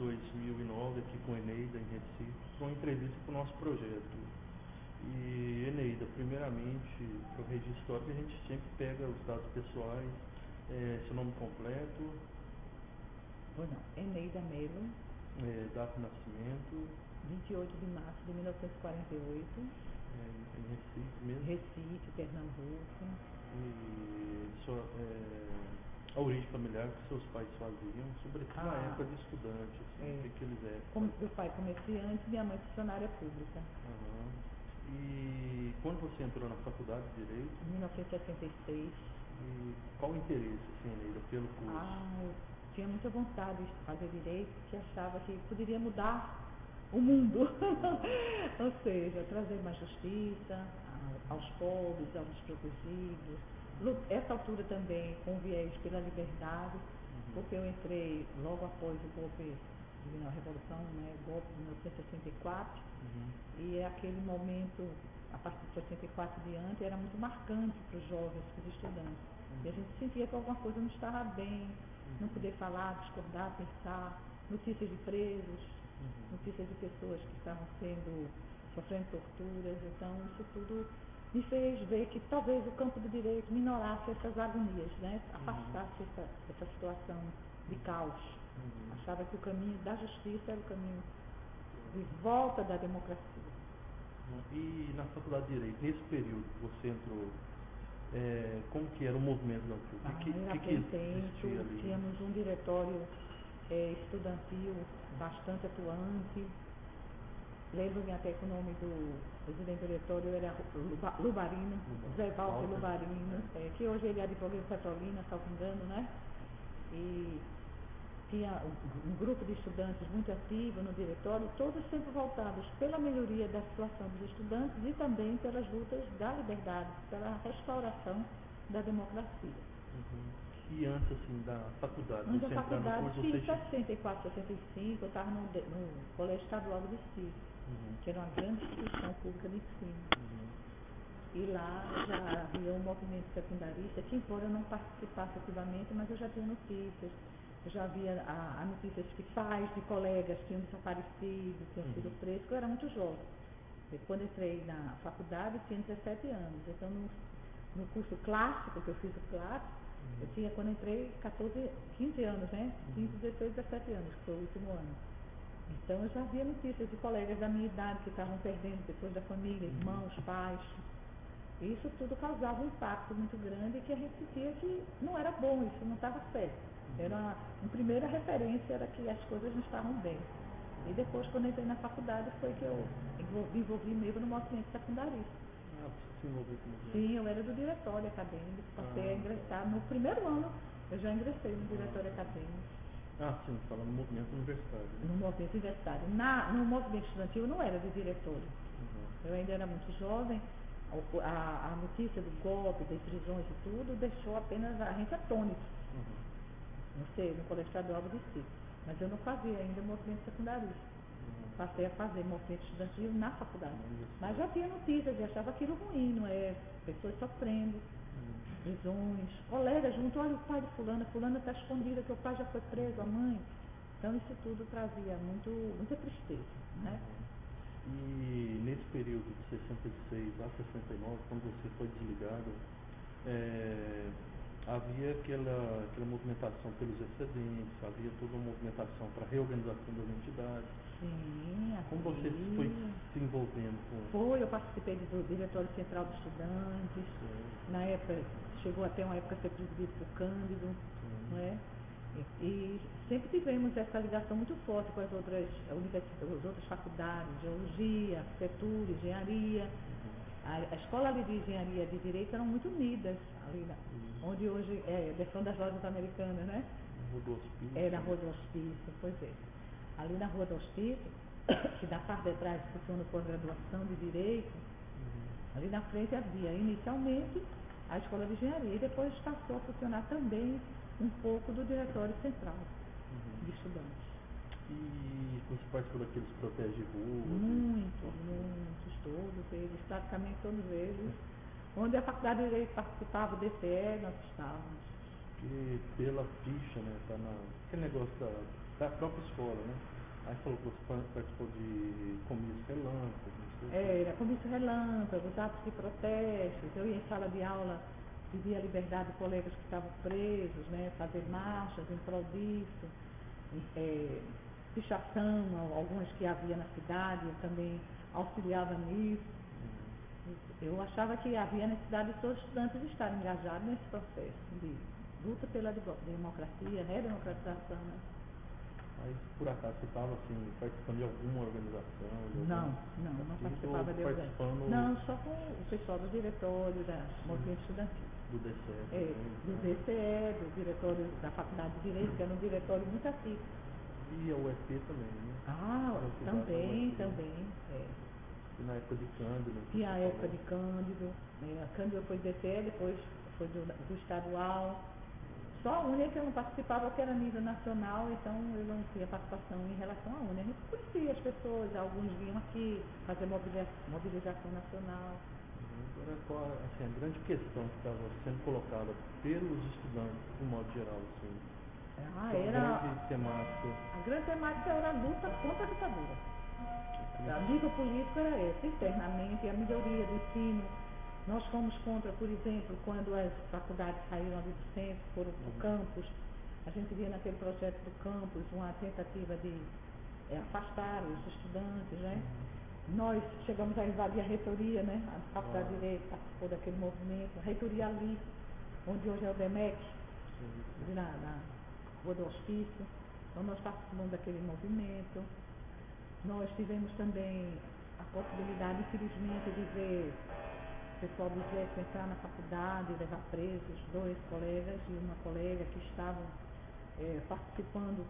2009 aqui com a Eneida em Recife, para uma entrevista para o nosso projeto. E Eneida, primeiramente, para o registro histórico a gente sempre pega os dados pessoais, seu nome completo, Eneida Melo, data de nascimento, 28 de março de 1948, em Recife mesmo. Recife, Pernambuco. E a origem familiar que seus pais faziam, sobretudo na época de estudante, assim, o que eles eram. Meu pai comerciante, minha mãe funcionária pública. E quando você entrou na faculdade de Direito? Em 1966. E qual o interesse, assim, Eneida, pelo curso? Eu tinha muita vontade de fazer Direito, que achava que poderia mudar o mundo. Ou seja, trazer mais justiça aos pobres, aos desprotegidos. Essa altura também com viés pela liberdade, porque eu entrei logo após o golpe a Revolução, né, golpe de 1964, e aquele momento, a partir de 64 diante, era muito marcante para os jovens, para os estudantes. E a gente sentia que alguma coisa não estava bem, não poder falar, discordar, pensar, notícias de presos, notícias de pessoas que estavam sofrendo torturas. Então isso tudo me fez ver que talvez o campo do direito minorasse essas agonias, né? Afastasse essa situação de caos. Achava que o caminho da justiça era o caminho de volta da democracia. E na faculdade de Direito, nesse período que você entrou, como que era o movimento da UFUC? Era bem intenso, tínhamos um diretório estudantil bastante atuante. Lembro-me até que o nome do presidente do diretório era Lubarino, Zé Walter Lubarino, que hoje ele é advogado de Petrolina, salvo engano, né? E tinha um grupo de estudantes muito ativo no diretório, todos sempre voltados pela melhoria da situação dos estudantes e também pelas lutas da liberdade, pela restauração da democracia. E antes, assim, da faculdade? Antes da faculdade, fiz 64, 65, eu estava no Colégio Estadual do Recife, que era uma grande instituição pública de ensino. E lá já havia um movimento secundarista, que embora eu não participasse ativamente, mas eu já tinha notícias. Eu já havia a notícias que pais de colegas tinham desaparecido, tinham sido presos, porque eu era muito jovem. E quando entrei na faculdade, eu tinha 17 anos. Então, no curso clássico, que eu fiz o clássico, eu tinha, quando entrei, 15 anos, né? 15, 16, 17 anos, que foi o último ano. Então, eu já havia notícias de colegas da minha idade que estavam perdendo pessoas da família, irmãos, pais. Isso tudo causava um impacto muito grande, que a gente sentia que não era bom, isso não estava certo. Era uma primeira referência, era que as coisas não estavam bem. E depois, quando entrei na faculdade, foi que eu me envolvi mesmo no movimento secundarista. Você se envolveu com o movimento? Sim, eu era do diretório acadêmico, passei a ingressar. No primeiro ano, eu já ingressei no diretório acadêmico. Sim, fala no movimento universitário. Né? No movimento universitário. No movimento estudantil, eu não era do diretório. Eu ainda era muito jovem. A notícia do golpe, das prisões e tudo, deixou apenas a gente atônito. Não sei, no Colégio Estadual do Recife. Mas eu não fazia ainda movimento secundarista. Passei a fazer movimento estudantil na faculdade. Mas já tinha notícias e achava aquilo ruim, não é? Pessoas sofrendo, prisões, colegas junto, olha o pai de fulana está escondida, que o pai já foi preso, a mãe. Então isso tudo trazia muita tristeza, né? E nesse período de 66 a 69, quando você foi desligado, havia aquela movimentação pelos excedentes, havia toda uma movimentação para a reorganização das entidades. Sim, como você foi se envolvendo com... Eu participei do Diretório Central dos Estudantes. Na época, chegou até uma época a ser presidido por Cândido, não é? E sempre tivemos essa ligação muito forte com as outras faculdades, geologia, arquitetura, engenharia. A escola ali de engenharia de direito eram muito unidas, ali onde hoje é Defrão das Lojas Americanas, né? Rua do Hospício. É, na Rua do Hospício, pois é. Ali na Rua do Hospício, que da parte de trás funciona pós-graduação de Direito, ali na frente havia inicialmente a Escola de Engenharia e depois passou a funcionar também um pouco do Diretório Central de Estudantes. E você participou daqueles protestos de rua? Muitos, todos eles, praticamente todos eles. Onde a Faculdade de Direito participava do DCE, nós estávamos. E pela ficha, né, tá aquele negócio da própria escola, né? Aí falou que você participou de comício relâmpago, não sei. Era comício relâmpago, atos de protestos, eu ia em sala de aula, pedir a liberdade de colegas que estavam presos, né? Fazer marchas em prol disso, pichação, algumas que havia na cidade, eu também auxiliava nisso. Eu achava que havia necessidade de todos os estudantes estarem engajados nesse processo de luta pela democracia, redemocratização, né? Mas por acaso você estava assim, participando de alguma organização? Não participava de organização. Não, só com o pessoal do diretório da movimento estudantil. Do DCE? Do DCE, do diretório da Faculdade de Direito, que era um diretório muito ativo. E a UFP também, né? Também. E na época de Cândido? E a época de Cândido. A Cândido foi do DCE, depois foi do estadual. Só a UNE que eu não participava, porque era nível nacional, então eu não tinha participação em relação à UNE. A gente conhecia as pessoas, alguns vinham aqui fazer mobilização nacional. Agora, qual assim, a grande questão que estava sendo colocada pelos estudantes, de um modo geral, assim? A grande temática era a luta contra a ditadura. A nível político era essa, internamente, a melhoria do ensino. Nós fomos contra, por exemplo, quando as faculdades saíram ali do centro, foram para o campus. A gente via naquele projeto do campus uma tentativa de afastar os estudantes, né? Nós chegamos a invadir a reitoria, né? A Faculdade de Direito participou daquele movimento. A reitoria ali, onde hoje é o DEMEC, na Rua do Hospício. Então nós participamos daquele movimento. Nós tivemos também a possibilidade, infelizmente, de ver o pessoal do Exército entrar na faculdade e levar presos 2 colegas e uma colega que estavam participando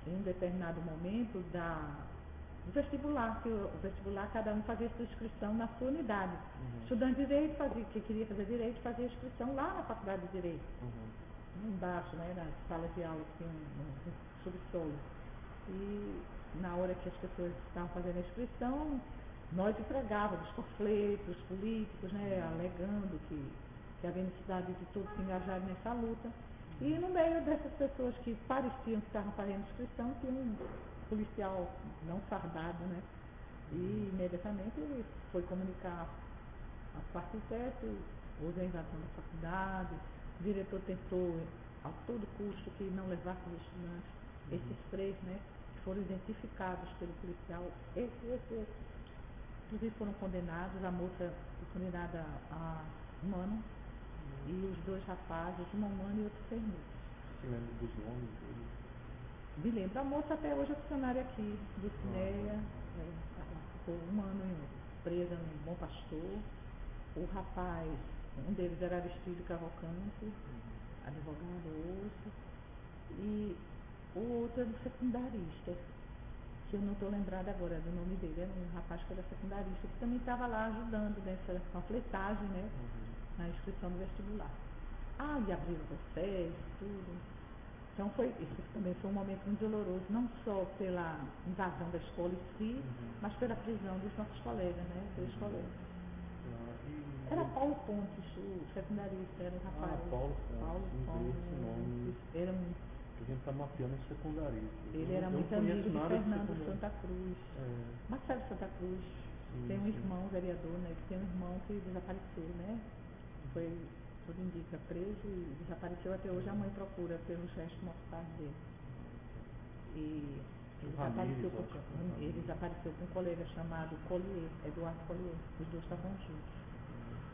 em um determinado momento do vestibular, que o vestibular cada um fazia sua inscrição na sua unidade. Estudante de Direito que queria fazer Direito fazia inscrição lá na Faculdade de Direito, embaixo, né, na sala de aula que tinha um subsolo. E na hora que as pessoas estavam fazendo a inscrição, nós entregávamos panfletos políticos, né, alegando que havia necessidade de todos se engajarem nessa luta. E no meio dessas pessoas que pareciam que estavam fazendo inscrição, tinha um policial não fardado, né? E imediatamente ele foi comunicar as partes certas, houve a invasão da faculdade, o diretor tentou a todo custo que não levasse os estudantes, esses 3, né, que foram identificados pelo policial, esses inclusive foram condenados, a moça foi condenada a 1 ano, e os 2 rapazes, um ano e outro 6 meses. Você lembra dos nomes deles? Me lembro, a moça até hoje é funcionária aqui do CINEA, ficou 1 ano presa no Bom Pastor. O rapaz, um deles era Aristides Cavalcante, advogado hoje, e o outro era secundarista, que eu não estou lembrada agora do nome dele, era um rapaz que era secundarista, que também estava lá ajudando nessa panfletagem, né, na inscrição do vestibular. E abriram vocês, tudo. Então isso também foi um momento muito doloroso, não só pela invasão da escola em si, mas pela prisão dos nossos colegas, né, 3 colegas. Era Paulo Pontes, o secundarista, era um rapaz. Paulo Pontes, esse nome. Era muito. A gente está mapeando o secundarista. Ele era muito amigo de Fernando Santa Cruz. Marcelo Santa Cruz. Tem um irmão vereador, né? Ele tem um irmão que desapareceu, né? Foi, tudo indica, preso e desapareceu até hoje. A mãe procura pelos restos mortais dele. E ele desapareceu com um colega chamado Collier, Eduardo Collier. Os 2 estavam juntos.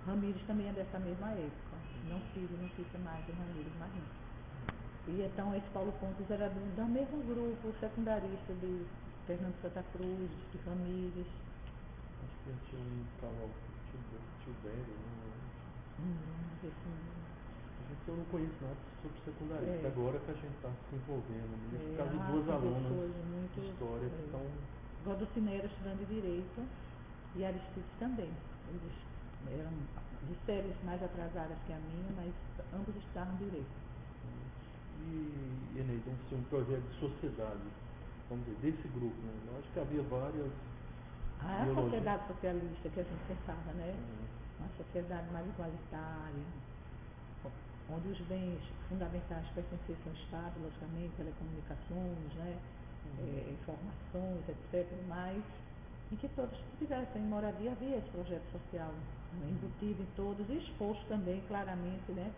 Ramírez também é dessa mesma época. Não tive notícia mais de Ramírez, mas não. E então esse Paulo Pontes era do mesmo grupo secundarista de Fernando Santa Cruz, de Ramírez. Acho que tinha um canal Tibério, eu não conheço nada sobre secundarista, agora que a gente está se envolvendo. Nesse caso, 2 alunas de história que estão... Godociné era estudante de Direito e Aristides também. Eles eram de séries mais atrasadas que a minha, mas ambos estudaram Direito. E Eneida, um projeto de sociedade, vamos dizer, desse grupo, né? Eu acho que havia várias... A sociedade socialista que a gente pensava, né? Uma sociedade mais igualitária, onde os bens fundamentais pertencessem ao Estado, logicamente, telecomunicações, né, informações, etc., mas em que todos tivessem moradia. Havia esse projeto social, né, embutido em todos e exposto também claramente, né,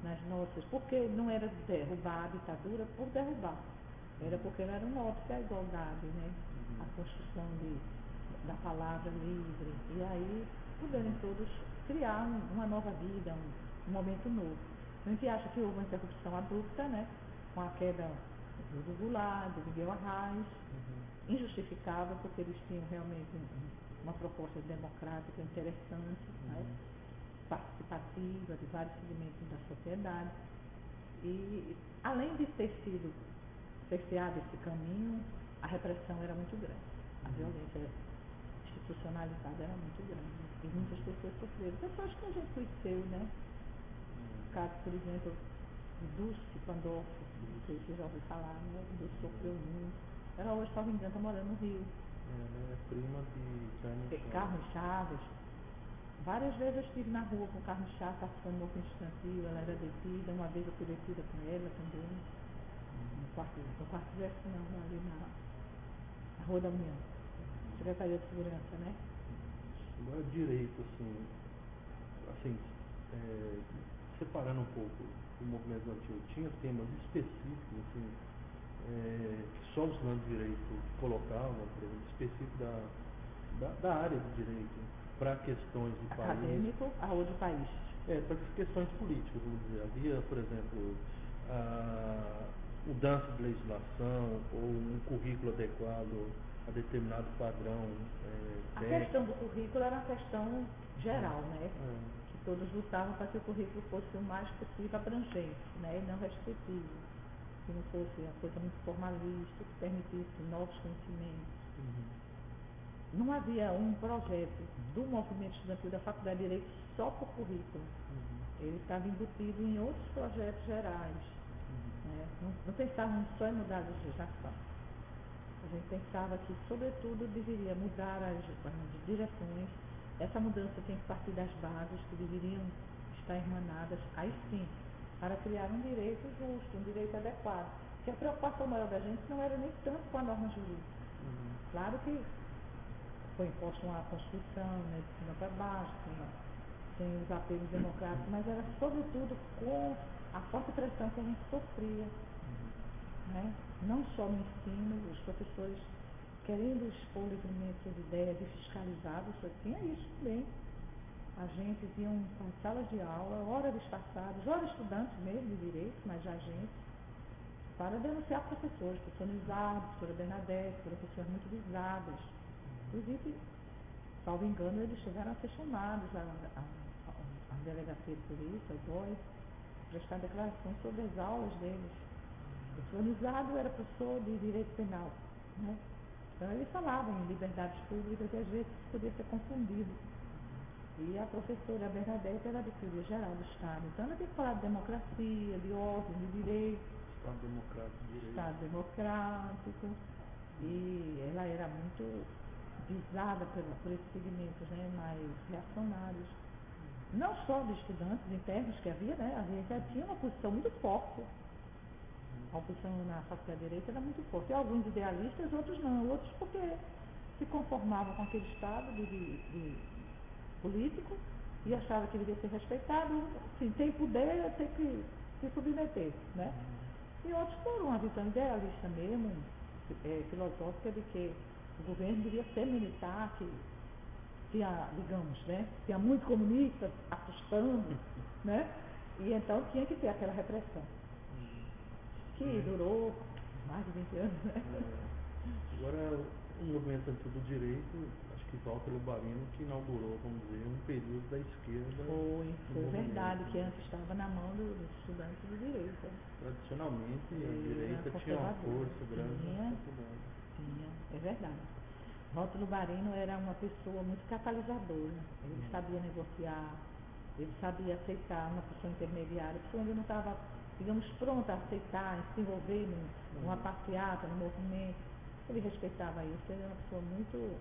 nas nossas, porque não era derrubar a ditadura por derrubar, era porque ela era um óbice à igualdade, né, a construção da palavra livre, e aí puderem todos criar uma nova vida, um momento novo. A gente acha que houve uma interrupção abrupta, né, com a queda do Goulart, do Miguel Arraes, injustificável, porque eles tinham realmente uma proposta democrática interessante, né, participativa de vários segmentos da sociedade, e além de ter sido cerceado esse caminho, a repressão era muito grande, a violência institucionalizada era muito grande, e muitas pessoas sofreram, pessoas que a gente conheceu, né, o caso, por exemplo, de Dulce Pandolfo, não sei se já ouviu falar, né, Dulce sofreu muito, ela hoje, se não me engano, está morando no Rio. Ela é prima de Carmen Chaves. Várias vezes eu estive na rua com Carmen Chaves, participando do movimento estudantil, ela era detida, uma vez eu fui detida com ela também, no quarto exército, não, ali na Rua da União, Secretaria de Segurança, né? Agora, direito, assim, separando um pouco o movimento estudantil, tinha temas específicos, assim, que só os estudantes de direito colocavam, por exemplo, específico da área de direito, para questões de acadêmico, país. a ou de país. Para questões políticas, vamos dizer. Havia, por exemplo, a mudança de legislação ou um currículo adequado a determinado padrão A técnico. questão do currículo era uma questão geral, né? Que todos lutavam para que o currículo fosse o mais possível abrangente, né? E não restritivo. Que não fosse uma coisa muito formalista, que permitisse novos conhecimentos. Não havia um projeto do movimento estudantil da Faculdade de Direito só por currículo. Ele estava embutido em outros projetos gerais. Né? Não pensávamos só em mudar a legislação. A gente pensava que, sobretudo, deveria mudar as direções. Essa mudança tem que partir das bases, que deveriam estar irmanadas, aí sim, para criar um direito justo, um direito adequado. Que a preocupação maior da gente não era nem tanto com a norma jurídica. Claro que foi imposta uma Constituição, né, de cima para baixo, sem os apelos democráticos, mas era sobretudo com a forte pressão que a gente sofria. Né? Não só no ensino, os professores querendo expor livremente suas ideias e fiscalizados, tinha isso também. Agentes iam para salas de aula, ora disfarçados, ora estudantes mesmo de direito, mas já agentes, para denunciar professores, professor Nizar, professora Bernadette, professores muito visadas. Inclusive, salvo engano, eles chegaram a ser chamados à delegacia de polícia, ao DOI, prestar declarações sobre as aulas deles. O professor Nizar era professor de direito penal, né? Então ele falava em liberdades públicas e às vezes podia ser confundido. E a professora Bernadette era de Teoria Geral do Estado. Então ela tem que falar de democracia, de ordem, de direito. Estado democrático, direito. Estado democrático. E ela era muito visada por esses segmentos, né, mais reacionários. Não só de estudantes internos que havia, né? A gente já tinha uma posição muito forte. A oposição na Faculdade de Direito era muito forte. E alguns idealistas, outros não. Outros porque se conformavam com aquele estado de político e achavam que devia ser respeitado. Assim, tem poder, tem que se submeter, né? E outros por uma visão idealista mesmo, filosófica, de que o governo devia ser militar, que tinha, digamos, né? Tinha muito comunista assustando, né? E então tinha que ter aquela repressão. Que durou mais de 20 anos, né? Agora, o movimento estudantil do direito, acho que Walter Lubarino, que inaugurou, vamos dizer, um período da esquerda. Foi verdade, que antes estava na mão dos estudantes do direito. Tradicionalmente, a direita tinha uma força grande na faculdade. Tinha, é verdade. Walter Lubarino era uma pessoa muito catalisadora. Ele sabia negociar, ele sabia aceitar uma pessoa intermediária, a pessoa ainda não estava, digamos, pronta a aceitar, a se envolver numa passeata, num movimento. Ele respeitava isso, ele era uma pessoa muito